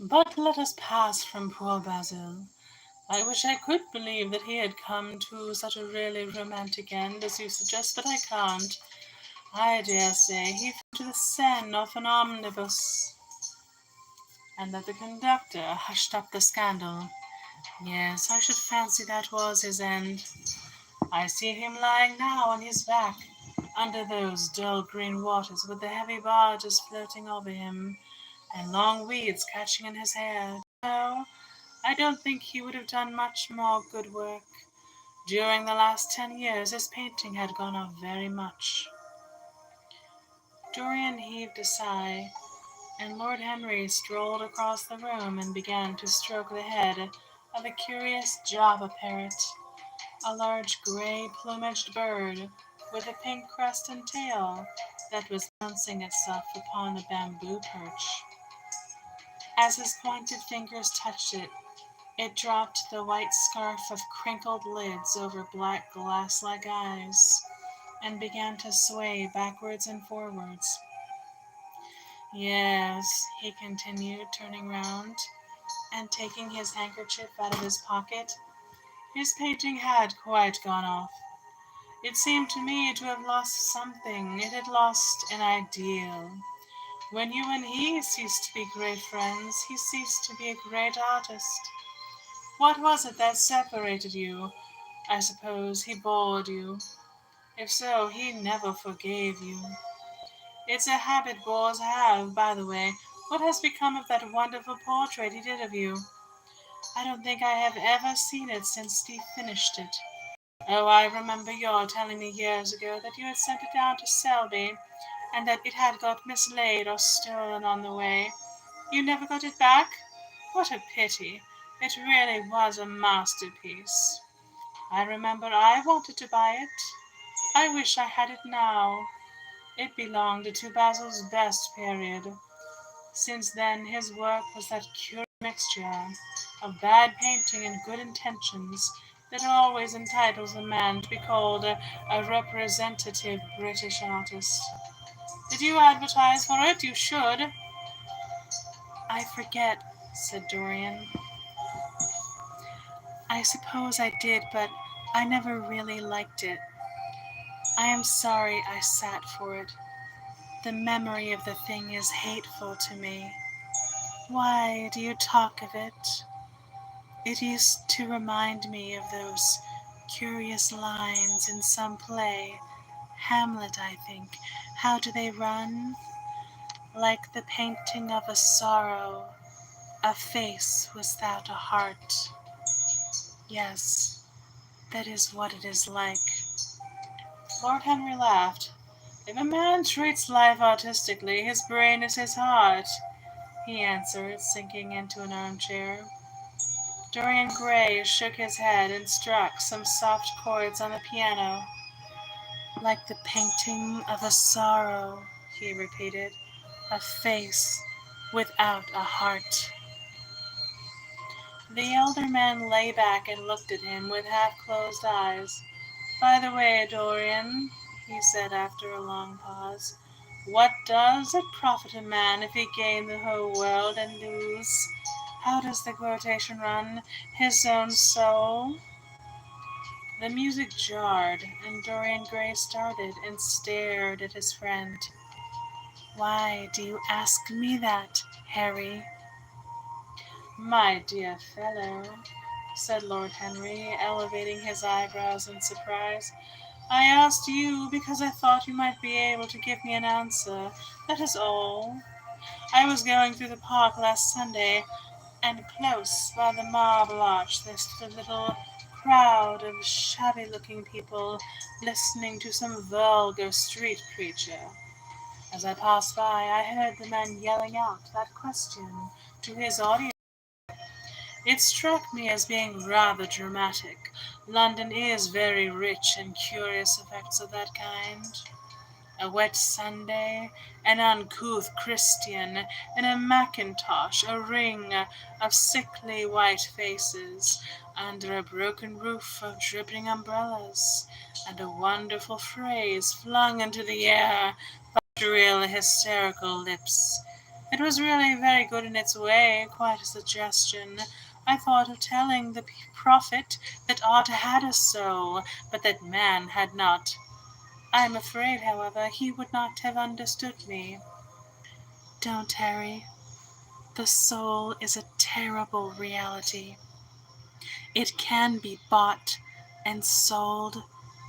But let us pass from poor Basil. I wish I could believe that he had come to such a really romantic end as you suggest, but I can't. I dare say he fell into the Seine off an omnibus, and that the conductor hushed up the scandal. Yes, I should fancy that was his end. I see him lying now on his back, under those dull green waters, with the heavy barges floating over him, and long weeds catching in his hair. No, I don't think he would have done much more good work. During the last 10 years his painting had gone off very much. Dorian heaved a sigh, and Lord Henry strolled across the room and began to stroke the head of a curious Java parrot, a large grey plumaged bird with a pink crest and tail that was balancing itself upon a bamboo perch. As his pointed fingers touched it, it dropped the white scarf of crinkled lids over black glass-like eyes, and began to sway backwards and forwards. Yes, he continued, turning round, and taking his handkerchief out of his pocket, his painting had quite gone off. It seemed to me to have lost something. It had lost an ideal. When you and he ceased to be great friends, he ceased to be a great artist. What was it that separated you? I suppose he bored you. If so, he never forgave you. It's a habit bores have, by the way. What has become of that wonderful portrait he did of you? I don't think I have ever seen it since Steve finished it. Oh, I remember your telling me years ago that you had sent it down to Selby, and that it had got mislaid or stolen on the way. You never got it back? What a pity. It really was a masterpiece. I remember I wanted to buy it. I wish I had it now. It belonged to Basil's best period. Since then his work was that curious mixture of bad painting and good intentions that always entitles a man to be called a representative British artist. Did you advertise for it? You should. I forget, said Dorian. I suppose I did, but I never really liked it. I am sorry I sat for it. The memory of the thing is hateful to me. Why do you talk of it? It used to remind me of those curious lines in some play, Hamlet, I think. How do they run? Like the painting of a sorrow, a face without a heart. Yes, that is what it is like. Lord Henry laughed. If a man treats life artistically, his brain is his heart, he answered, sinking into an armchair. Dorian Gray shook his head and struck some soft chords on the piano. Like the painting of a sorrow, he repeated, a face without a heart. The elder man lay back and looked at him with half-closed eyes. By the way, Dorian, he said after a long pause, what does it profit a man if he gain the whole world and lose, how does the quotation run, his own soul? The music jarred, and Dorian Gray started and stared at his friend. Why do you ask me that, Harry? My dear fellow, said Lord Henry, elevating his eyebrows in surprise, I asked you because I thought you might be able to give me an answer. That is all. I was going through the park last Sunday, and close by the Marble Arch there stood a little crowd of shabby-looking people listening to some vulgar street preacher. As I passed by, I heard the man yelling out that question to his audience. It struck me as being rather dramatic. London is very rich in curious effects of that kind. A wet Sunday, an uncouth Christian in a mackintosh, a ring of sickly white faces, under a broken roof of dripping umbrellas, and a wonderful phrase flung into the air by shrill hysterical lips. It was really very good in its way, quite a suggestion. I thought of telling the prophet that art had a soul, but that man had not. I am afraid, however, he would not have understood me. Don't, Harry. The soul is a terrible reality. It can be bought and sold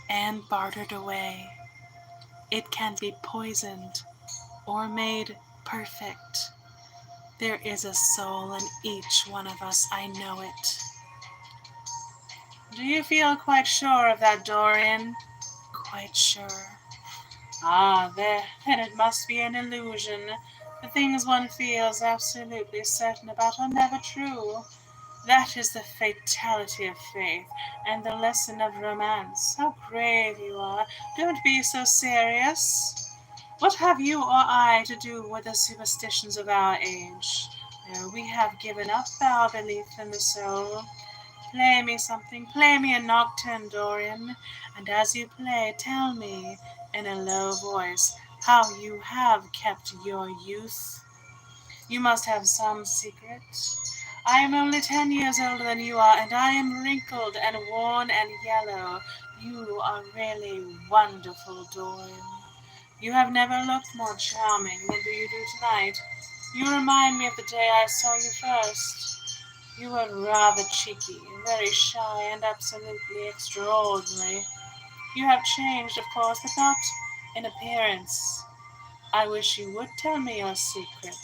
and bartered away. It can be poisoned or made perfect. There is a soul in each one of us, I know it. Do you feel quite sure of that, Dorian? Quite sure. Ah, then it must be an illusion. The things one feels absolutely certain about are never true. That is the fatality of faith, and the lesson of romance. How grave you are! Don't be so serious. What have you or I to do with the superstitions of our age? No, we have given up our belief in the soul. Play me something, play me a nocturne, Dorian, and as you play, tell me, in a low voice, how you have kept your youth. You must have some secret. I am only 10 years older than you are, and I am wrinkled and worn and yellow. You are really wonderful, Dorian. You have never looked more charming than do you do tonight. You remind me of the day I saw you first. You were rather cheeky, very shy, and absolutely extraordinary. You have changed, of course, but not in appearance. I wish you would tell me your secret.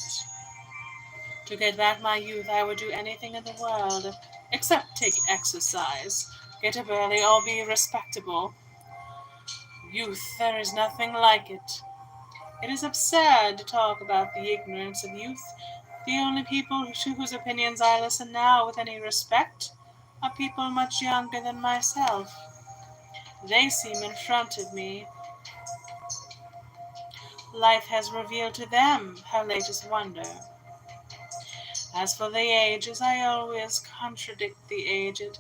To get back my youth, I would do anything in the world, except take exercise, get up early, or be respectable. Youth, there is nothing like it. It is absurd to talk about the ignorance of youth. The only people to whose opinions I listen now with any respect are people much younger than myself. They seem in front of me. Life has revealed to them her latest wonder. As for the ages, I always contradict the aged.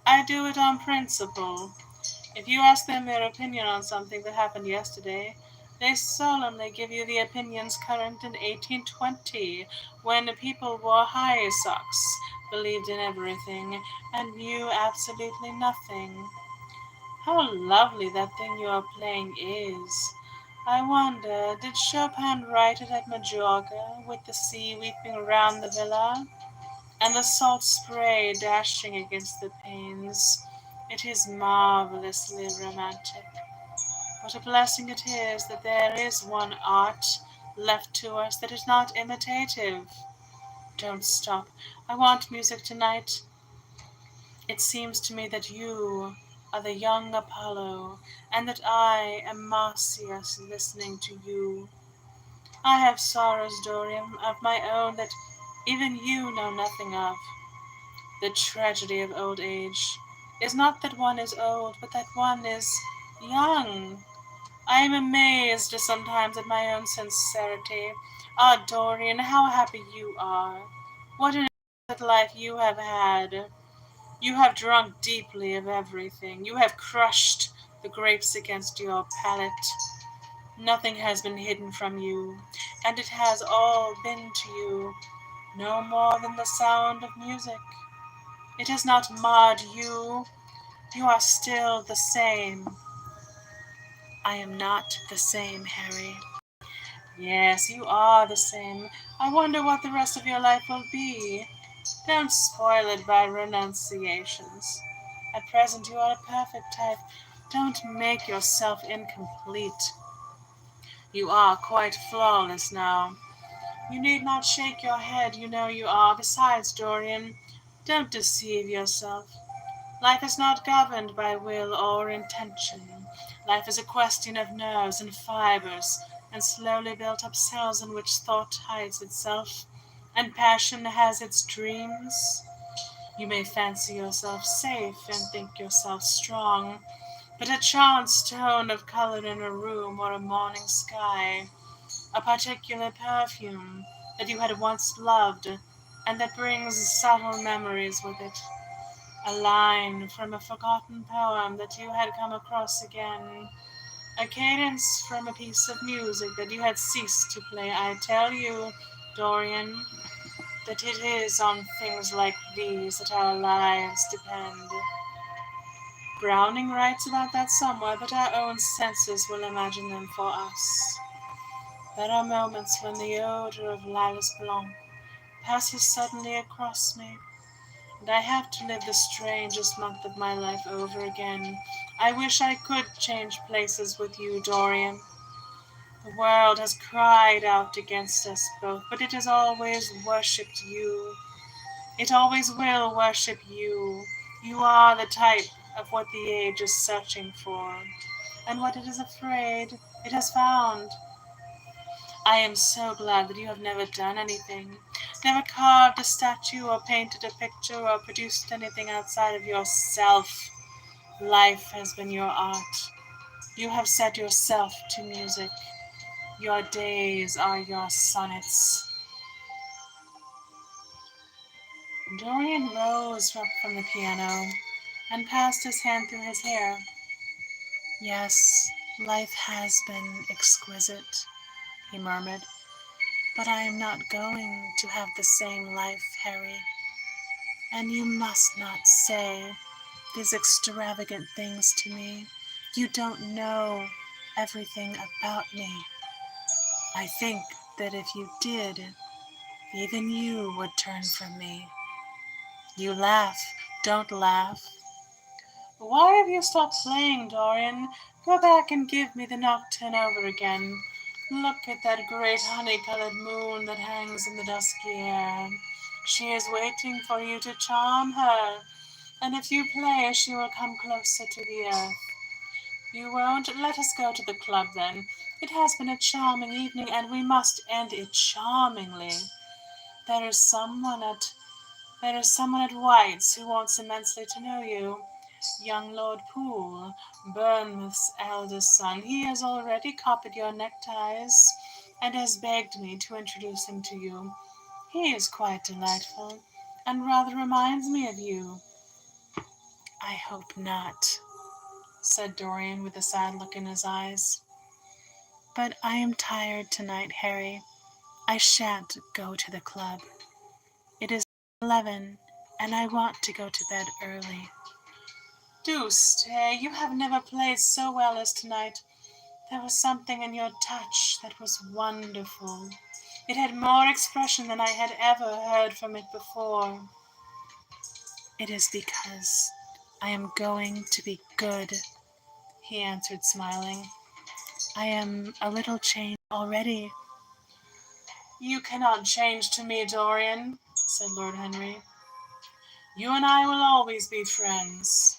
I do it on principle. If you ask them their opinion on something that happened yesterday, they solemnly give you the opinions current in 1820, when people wore high socks, believed in everything, and knew absolutely nothing. How lovely that thing you are playing is! I wonder, did Chopin write it at Majorca, with the sea weeping round the villa, and the salt spray dashing against the panes? It is marvelously romantic. What a blessing it is that there is one art left to us that is not imitative. Don't stop. I want music tonight. It seems to me that you are the young Apollo, and that I am Marsyas listening to you. I have sorrows, Dorian, of my own that even you know nothing of. The tragedy of old age is not that one is old, but that one is young. I am amazed sometimes at my own sincerity. Ah, Dorian, how happy you are! What an exquisite life you have had! You have drunk deeply of everything. You have crushed the grapes against your palate. Nothing has been hidden from you, and it has all been to you no more than the sound of music. It has not marred you. You are still the same. I am not the same, Harry. Yes, you are the same. I wonder what the rest of your life will be. Don't spoil it by renunciations. At present you are a perfect type. Don't make yourself incomplete. You are quite flawless now. You need not shake your head, you know you are. Besides, Dorian, don't deceive yourself. Life is not governed by will or intention. Life is a question of nerves and fibers, and slowly built up cells in which thought hides itself, and passion has its dreams. You may fancy yourself safe and think yourself strong, but a chance tone of color in a room or a morning sky, a particular perfume that you had once loved, and that brings subtle memories with it, a line from a forgotten poem that you had come across again, a cadence from a piece of music that you had ceased to play. I tell you, Dorian, that it is on things like these that our lives depend. Browning writes about that somewhere, but our own senses will imagine them for us. There are moments when the odor of Lilas Blanc passes suddenly across me, and I have to live the strangest month of my life over again. I wish I could change places with you, Dorian. The world has cried out against us both, but it has always worshipped you. It always will worship you. You are the type of what the age is searching for, and what it is afraid it has found. I am so glad that you have never done anything, never carved a statue or painted a picture or produced anything outside of yourself. Life has been your art. You have set yourself to music. Your days are your sonnets. Dorian rose up from the piano and passed his hand through his hair. Yes, life has been exquisite, he murmured, but I am not going to have the same life, Harry. And you must not say these extravagant things to me. You don't know everything about me. I think that if you did, even you would turn from me. You laugh. Don't laugh. Why have you stopped playing, Dorian? Go back and give me the nocturne over again. Look at that great honey-colored moon that hangs in the dusky air. She is waiting for you to charm her, and if you play, she will come closer to the earth. You won't? Let us go to the club, then. It has been a charming evening, and we must end it charmingly. There is someone at White's who wants immensely to know you. Young Lord Poole, Bournemouth's eldest son. He has already copied your neckties, and has begged me to introduce him to you. He is quite delightful, and rather reminds me of you. I hope not, said Dorian with a sad look in his eyes. But I am tired tonight, Harry. I shan't go to the club. It is 11, and I want to go to bed early. Do stay. You have never played so well as tonight. There was something in your touch that was wonderful. It had more expression than I had ever heard from it before. It is because I am going to be good, he answered, smiling. I am a little changed already. You cannot change to me, Dorian, said Lord Henry. You and I will always be friends.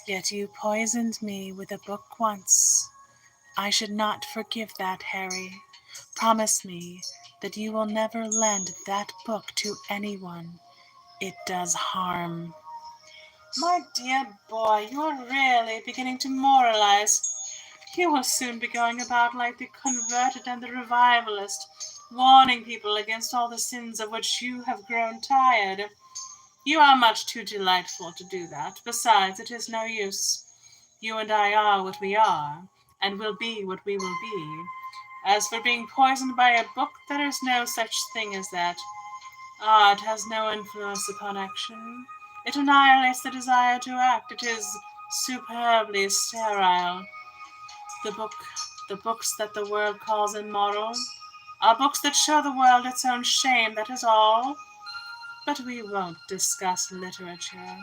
Yet you poisoned me with a book once. I should not forgive that, Harry. Promise me that you will never lend that book to anyone. It does harm. My dear boy, you are really beginning to moralize. You will soon be going about like the converted and the revivalist, warning people against all the sins of which you have grown tired. You are much too delightful to do that. Besides, it is no use. You and I are what we are, and will be what we will be. As for being poisoned by a book, there is no such thing as that. Art has no influence upon action. It annihilates the desire to act. It is superbly sterile. The book, the books that the world calls immoral, are books that show the world its own shame, that is all. But we won't discuss literature.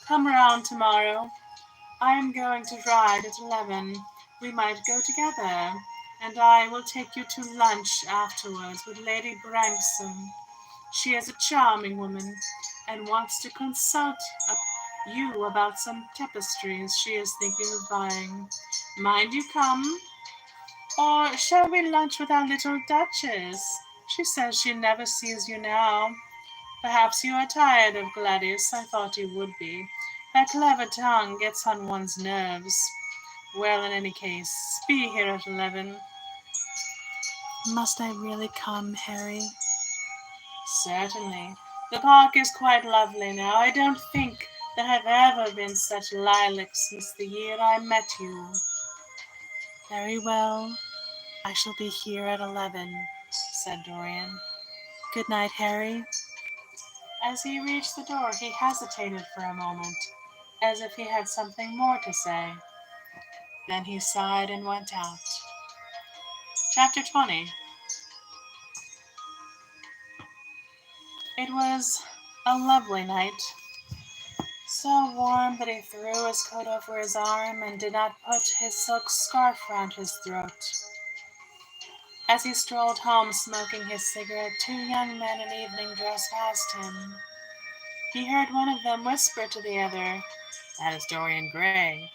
Come round tomorrow. I am going to ride at 11. We might go together, and I will take you to lunch afterwards with Lady Branksome. She is a charming woman, and wants to consult you about some tapestries she is thinking of buying. Mind you come. Or shall we lunch with our little Duchess? She says she never sees you now. Perhaps you are tired of Gladys. I thought you would be. Her clever tongue gets on one's nerves. Well, in any case, be here at 11. Must I really come, Harry? Certainly. The park is quite lovely now. I don't think there have ever been such lilacs since the year I met you. Very well. I shall be here at 11, said Dorian. Good night, Harry." As he reached the door, he hesitated for a moment, as if he had something more to say. Then he sighed and went out. Chapter 20. It was a lovely night, so warm that he threw his coat over his arm and did not put his silk scarf round his throat. As he strolled home smoking his cigarette, two young men in evening dress passed him. He heard one of them whisper to the other, "That is Dorian Gray."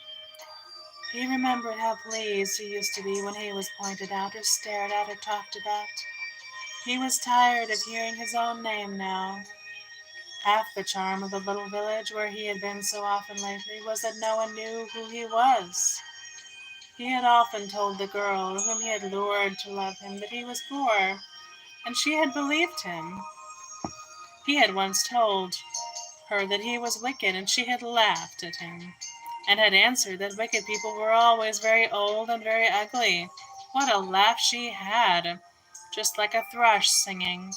He remembered how pleased he used to be when he was pointed out or stared at or talked about. He was tired of hearing his own name now. Half the charm of the little village where he had been so often lately was that no one knew who he was. He had often told the girl whom he had lured to love him that he was poor, and she had believed him. He had once told her that he was wicked, and she had laughed at him, and had answered that wicked people were always very old and very ugly. What a laugh she had, just like a thrush singing.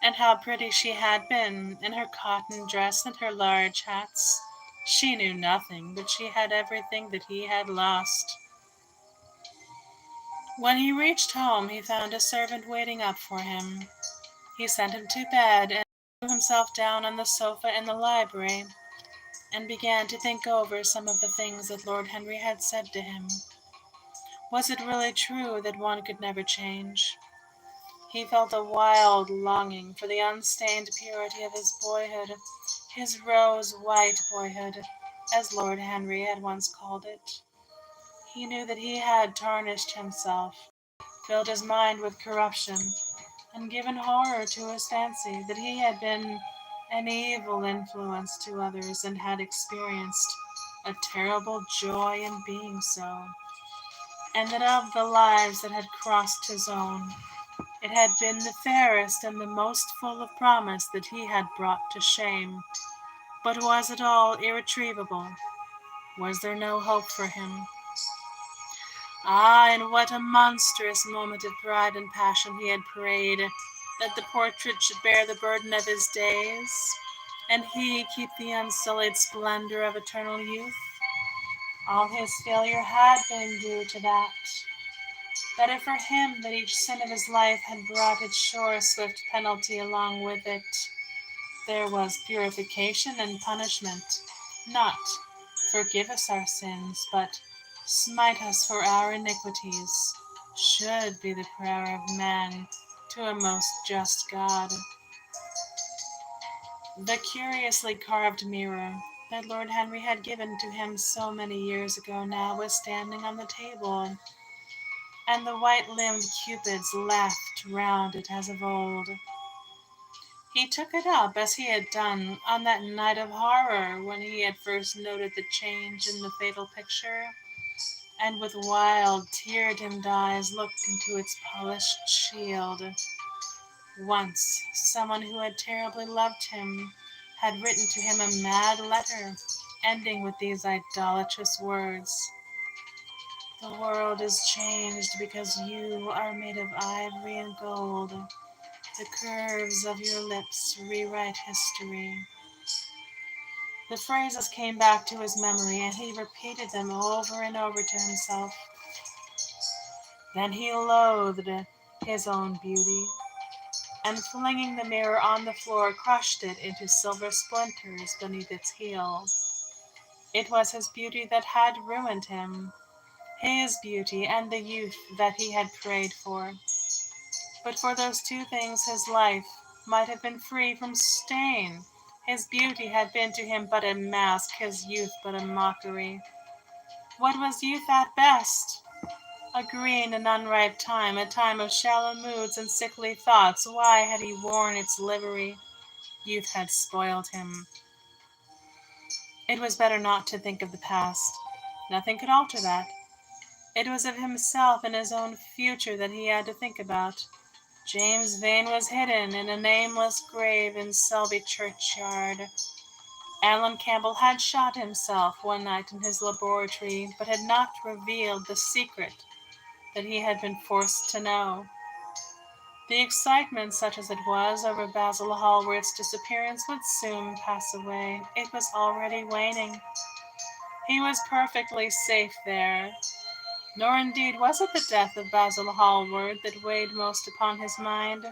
And how pretty she had been, in her cotton dress and her large hats. She knew nothing, but she had everything that he had lost. When he reached home, he found a servant waiting up for him. He sent him to bed and threw himself down on the sofa in the library and began to think over some of the things that Lord Henry had said to him. Was it really true that one could never change? He felt a wild longing for the unstained purity of his boyhood, his rose-white boyhood, as Lord Henry had once called it. He knew that he had tarnished himself, filled his mind with corruption, and given horror to his fancy, that he had been an evil influence to others and had experienced a terrible joy in being so, and that of the lives that had crossed his own, it had been the fairest and the most full of promise that he had brought to shame. But was it all irretrievable? Was there no hope for him? Ah, in what a monstrous moment of pride and passion he had prayed that the portrait should bear the burden of his days, and he keep the unsullied splendor of eternal youth. All his failure had been due to that. Better for him that each sin of his life had brought its sure swift penalty along with it. There was purification and punishment, not "forgive us our sins," but "smite us for our iniquities," should be the prayer of man to a most just God. The curiously carved mirror that Lord Henry had given to him so many years ago now was standing on the table, and the white-limbed cupids laughed round it as of old. He took it up as he had done on that night of horror when he had first noted the change in the fatal picture, and with wild, tear-dimmed eyes looked into its polished shield. Once, someone who had terribly loved him had written to him a mad letter, ending with these idolatrous words: "The world is changed because you are made of ivory and gold. The curves of your lips rewrite history." The phrases came back to his memory, and he repeated them over and over to himself. Then he loathed his own beauty, and flinging the mirror on the floor, crushed it into silver splinters beneath its heel. It was his beauty that had ruined him, his beauty and the youth that he had prayed for. But for those two things his life might have been free from stain. His beauty had been to him but a mask, his youth but a mockery. What was youth at best? A green and unripe time, a time of shallow moods and sickly thoughts. Why had he worn its livery? Youth had spoiled him. It was better not to think of the past. Nothing could alter that. It was of himself and his own future that he had to think about. James Vane was hidden in a nameless grave in Selby churchyard. Alan Campbell had shot himself one night in his laboratory, but had not revealed the secret that he had been forced to know. The excitement, such as it was, over Basil Hallward's disappearance would soon pass away. It was already waning. He was perfectly safe there. Nor indeed was it the death of Basil Hallward that weighed most upon his mind.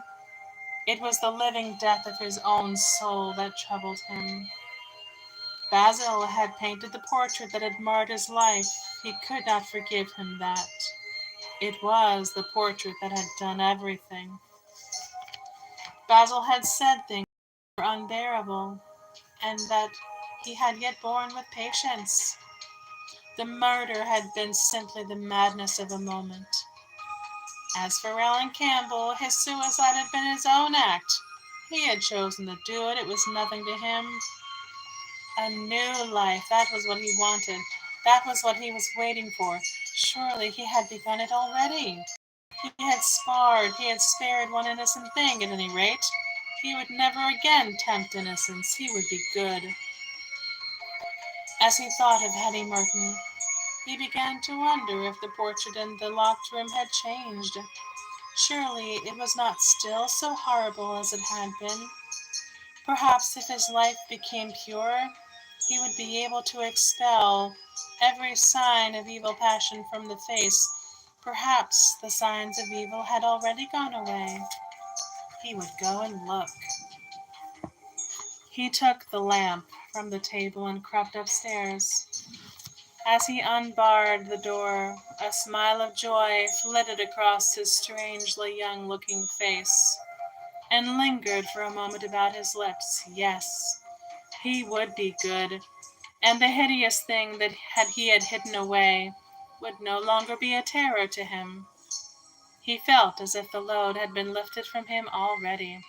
It was the living death of his own soul that troubled him. Basil had painted the portrait that had marred his life. He could not forgive him that. It was the portrait that had done everything. Basil had said things that were unbearable, and that he had yet borne with patience. The murder had been simply the madness of a moment. As for Alan Campbell, his suicide had been his own act. He had chosen to do it. It was nothing to him. A new life, that was what he wanted. That was what he was waiting for. Surely he had begun it already. He had spared one innocent thing at any rate. He would never again tempt innocence. He would be good. As he thought of Hetty Merton, he began to wonder if the portrait in the locked room had changed. Surely it was not still so horrible as it had been. Perhaps if his life became pure, he would be able to expel every sign of evil passion from the face. Perhaps the signs of evil had already gone away. He would go and look. He took the lamp from the table and crept upstairs. As he unbarred the door, a smile of joy flitted across his strangely young-looking face, and lingered for a moment about his lips. Yes, he would be good, and the hideous thing that he had hidden away would no longer be a terror to him. He felt as if the load had been lifted from him already.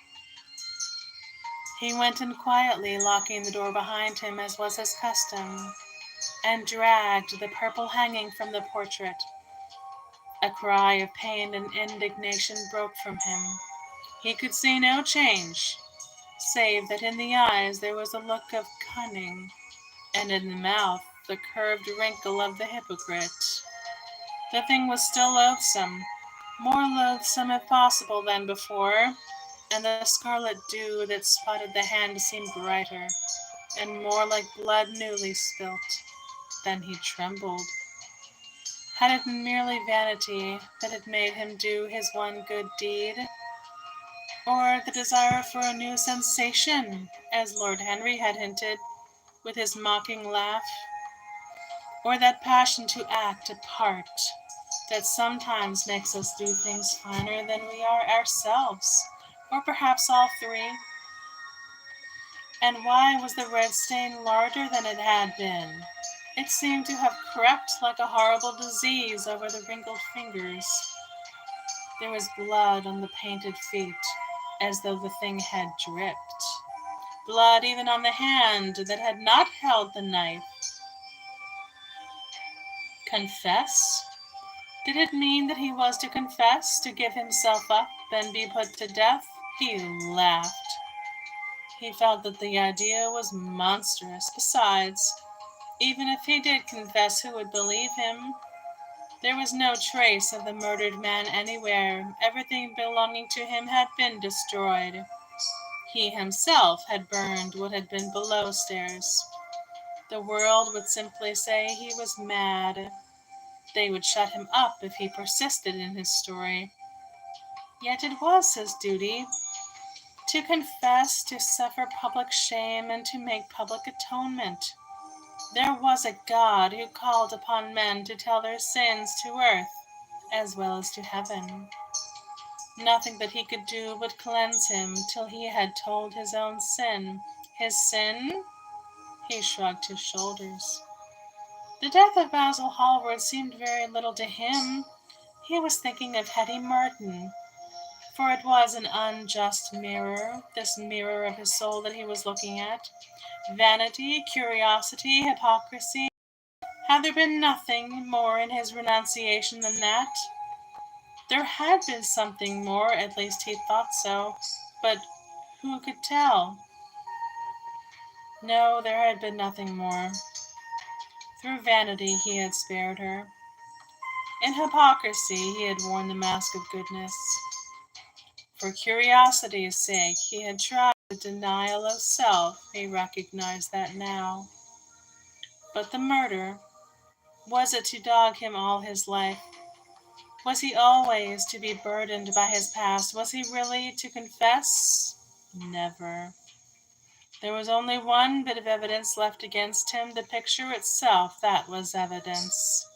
He went in quietly, locking the door behind him as was his custom, and dragged the purple hanging from the portrait. A cry of pain and indignation broke from him. He could see no change, save that in the eyes there was a look of cunning, and in the mouth the curved wrinkle of the hypocrite. The thing was still loathsome, more loathsome if possible than before, and the scarlet dew that spotted the hand seemed brighter, and more like blood newly spilt. Then he trembled. Had it been merely vanity that had made him do his one good deed, or the desire for a new sensation, as Lord Henry had hinted with his mocking laugh, or that passion to act a part that sometimes makes us do things finer than we are ourselves, or perhaps all three? And why was the red stain larger than it had been? It seemed to have crept like a horrible disease over the wrinkled fingers. There was blood on the painted feet, as though the thing had dripped. Blood even on the hand that had not held the knife. Confess? Did it mean that he was to confess, to give himself up and be put to death? He laughed. He felt that the idea was monstrous. Besides, even if he did confess, who would believe him? There was no trace of the murdered man anywhere. Everything belonging to him had been destroyed. He himself had burned what had been below stairs. The world would simply say he was mad. They would shut him up if he persisted in his story. Yet it was his duty to confess, to suffer public shame, and to make public atonement. There was a God who called upon men to tell their sins to earth as well as to heaven. Nothing that he could do would cleanse him till he had told his own sin. His sin? He shrugged his shoulders. The death of Basil Hallward seemed very little to him. He was thinking of Hetty Merton, for it was an unjust mirror, this mirror of his soul that he was looking at. Vanity, curiosity, hypocrisy. Had there been nothing more in his renunciation than that? There had been something more, at least he thought so, but who could tell? No, there had been nothing more. Through vanity he had spared her. In hypocrisy he had worn the mask of goodness. For curiosity's sake, he had tried the denial of self. He recognized that now. But the murder, was it to dog him all his life? Was he always to be burdened by his past? Was he really to confess? Never. There was only one bit of evidence left against him, the picture itself. That was evidence.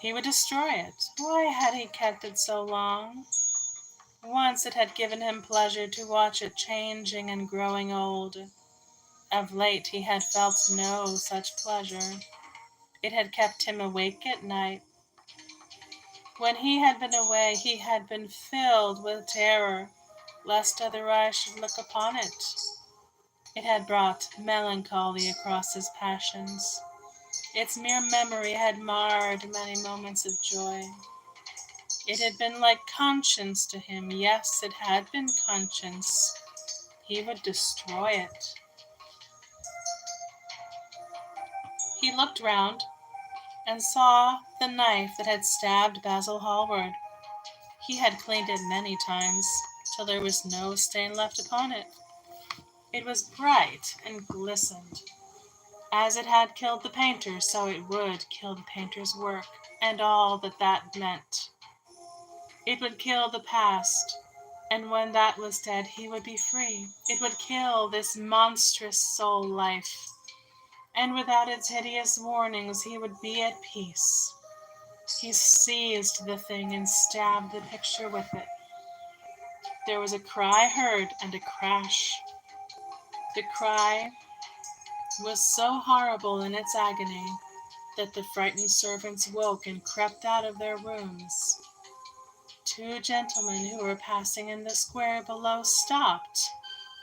He would destroy it. Why had he kept it so long? Once it had given him pleasure to watch it changing and growing old. Of late he had felt no such pleasure. It had kept him awake at night. When he had been away, he had been filled with terror, lest other eyes should look upon it. It had brought melancholy across his passions. Its mere memory had marred many moments of joy. It had been like conscience to him. Yes, it had been conscience. He would destroy it. He looked round and saw the knife that had stabbed Basil Hallward. He had cleaned it many times, till there was no stain left upon it. It was bright and glistened. As it had killed the painter, so it would kill the painter's work, and all that meant. It would kill the past, and when that was dead, he would be free. It would kill this monstrous soul life, and without its hideous warnings, he would be at peace. He seized the thing and stabbed the picture with it. There was a cry heard and a crash. The cry was so horrible in its agony that the frightened servants woke and crept out of their rooms. Two gentlemen who were passing in the square below stopped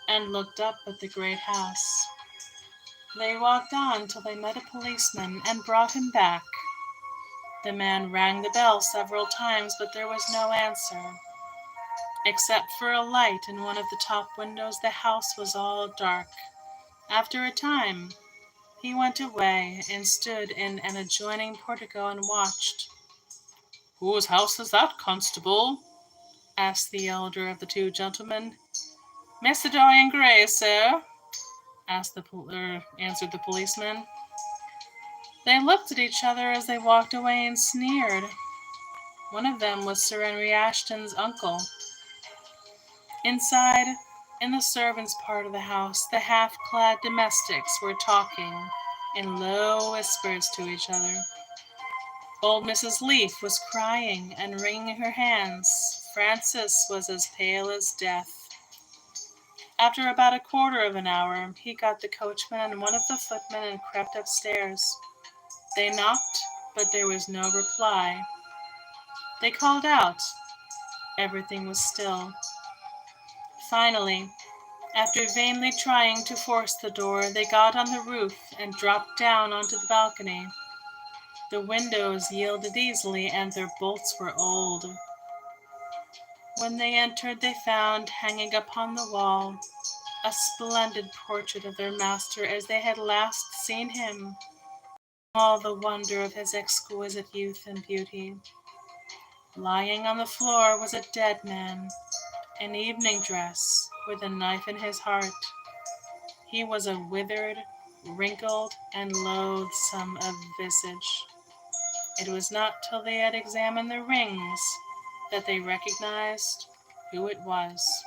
and looked up at the great house. They walked on till they met a policeman and brought him back. The man rang the bell several times, but there was no answer. Except for a light in one of the top windows, the house was all dark. After a time, he went away and stood in an adjoining portico and watched. "Whose house is that, constable?" asked the elder of the two gentlemen. "Mr. Dorian Gray, sir," answered the policeman. They looked at each other as they walked away and sneered. One of them was Sir Henry Ashton's uncle. Inside, in the servants' part of the house, the half-clad domestics were talking in low whispers to each other. Old Mrs. Leaf was crying and wringing her hands. Francis was as pale as death. After about a quarter of an hour, he got the coachman and one of the footmen and crept upstairs. They knocked, but there was no reply. They called out. Everything was still. Finally, after vainly trying to force the door, they got on the roof and dropped down onto the balcony. The windows yielded easily, and their bolts were old. When they entered, they found, hanging upon the wall, a splendid portrait of their master as they had last seen him, all the wonder of his exquisite youth and beauty. Lying on the floor was a dead man, in evening dress, with a knife in his heart. He was a withered, wrinkled, and loathsome of visage. It was not till they had examined the rings that they recognized who it was.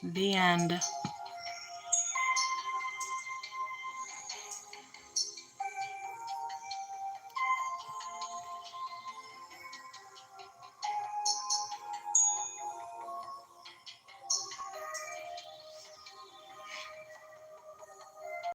The end.